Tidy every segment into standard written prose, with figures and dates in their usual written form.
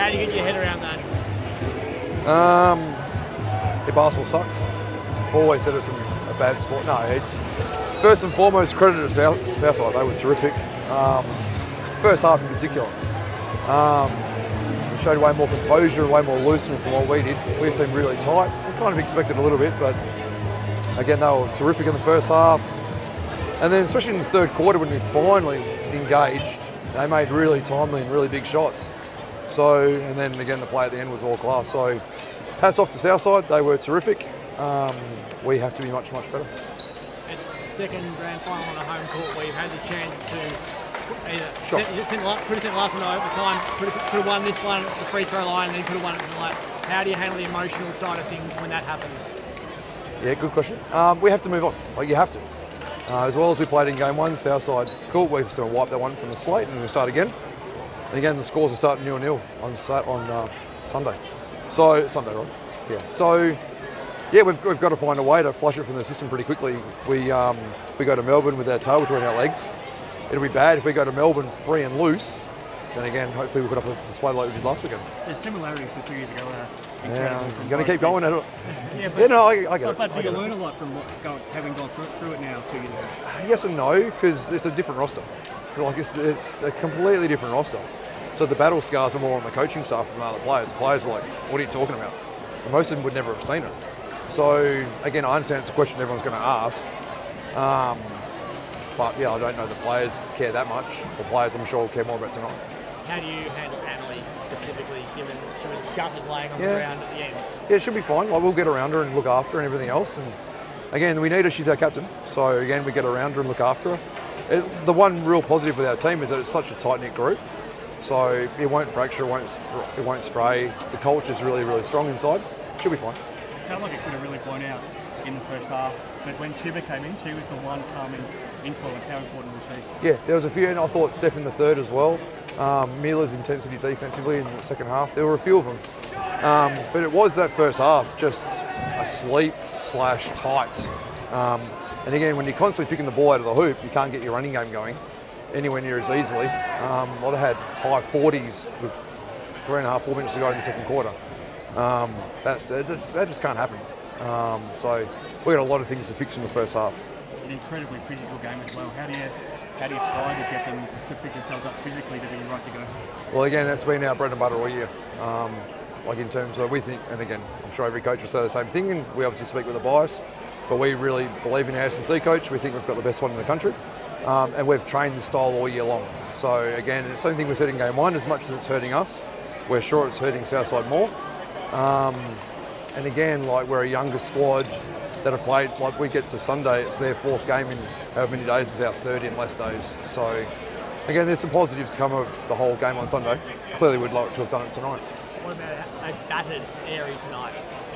How do you get your head around that? The basketball sucks. I've always said it's a bad sport. No, it's first and foremost credit to Southside. They were terrific. First half in particular. We showed way more composure, way more looseness than what we did. We seemed really tight. We kind of expected a little bit, but again, they were terrific in the first half. And then especially in the third quarter when we finally engaged, they made really timely and really big shots. So, and then again, the play at the end was all class. So, hats off to Southside. They were terrific. We have to be much, much better. It's the second grand final on a home court where you've had the chance to either Sure. could have sent the last one over time, could have won this one at the free throw line, and then could have won it from the lap. How do you handle the emotional side of things when that happens? Yeah, good question. We have to move on. Like, you have to. As well as we played in game one, Southside, cool. We're just going to wipe that one from the slate and we'll start again. And again, the scores are starting 0-0 on Sunday. So, Sunday, right? Yeah. So, yeah, we've got to find a way to flush it from the system pretty quickly. If we go to Melbourne with our tail between our legs, it'll be bad. If we go to Melbourne free and loose, then again, hopefully we'll put up a display like we did last weekend. There's similarities to 2 years ago. Yeah, you're going to keep going at it. Yeah, but, yeah, no, I get it. But do you learn a lot from having gone through it now 2 years ago? Yes and no, because it's a different roster. So like it's a completely different roster. So the battle scars are more on the coaching staff than the other players. Players are like, what are you talking about? And most of them would never have seen it. So again, I understand it's a question everyone's going to ask. But yeah, I don't know the players care that much. The players, I'm sure, will care more about tonight. How do you handle Annalie specifically, given she was gutted laying on the ground at the end? Yeah, it should be fine. Like, we'll get around her and look after her and everything else. And again, we need her. She's our captain. So again, we get around her and look after her. The one real positive with our team is that it's such a tight-knit group. So it won't fracture, it won't spray. The culture's really, really strong inside. It should be fine. It felt like it could have really blown out in the first half, but when Chiba came in, she was the one calming influence. How important was she? Yeah, there was a few, and I thought Steph in the third as well. Mila's intensity defensively in the second half. There were a few of them. But it was that first half, just asleep/tight. And again, when you're constantly picking the ball out of the hoop, you can't get your running game going anywhere near as easily. Well, they had high 40s with 3.5, 4 minutes to go in the second quarter. That just can't happen. So we got a lot of things to fix in the first half. An incredibly physical game as well. How do you try to get them to pick themselves up physically to be right to go? Well, again, that's been our bread and butter all year. Like in terms of, we think, and again, I'm sure every coach will say the same thing, and we obviously speak with a bias, but we really believe in our S&C coach. We think we've got the best one in the country, and we've trained this style all year long. So again, it's the same thing we said in game one. As much as it's hurting us, we're sure it's hurting Southside more. And again, like, we're a younger squad that have played. Like, we get to Sunday, it's their fourth game in however many days. It's our third in less days. So again, there's some positives to come of the whole game on Sunday. Clearly, we'd like to have done it tonight. What about a battered Airy tonight?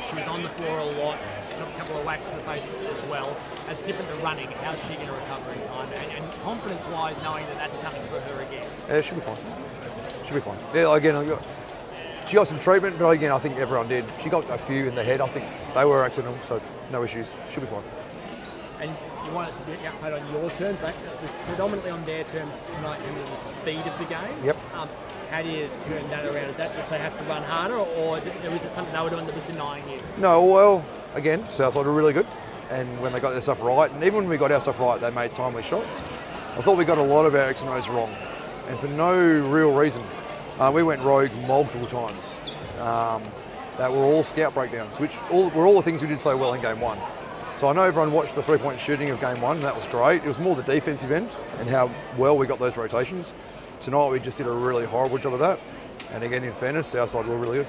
She was on the floor a lot. She got a couple of whacks in the face as well. That's different to running. How's she going to recover in time? And confidence-wise, knowing that that's coming for her again. Yeah, it should be fine. Should be fine. Yeah, again, she got some treatment, but again, I think everyone did. She got a few in the head. I think they were accidental, so no issues. Should be fine. And you want it to be played on your terms, like, predominantly on their terms tonight, in the speed of the game. Yep. How do you turn that around? Is that just they have to run harder, or was it something they were doing that was denying you? No, well, again, Southside were really good, and when they got their stuff right, and even when we got our stuff right, they made timely shots. I thought we got a lot of our X and O's wrong, and for no real reason. We went rogue multiple times. That were all scout breakdowns, which were all the things we did so well in game one. So I know everyone watched the three-point shooting of game one, and that was great. It was more the defensive end and how well we got those rotations. Tonight we just did a really horrible job of that. And again, in fairness, Southside were really good.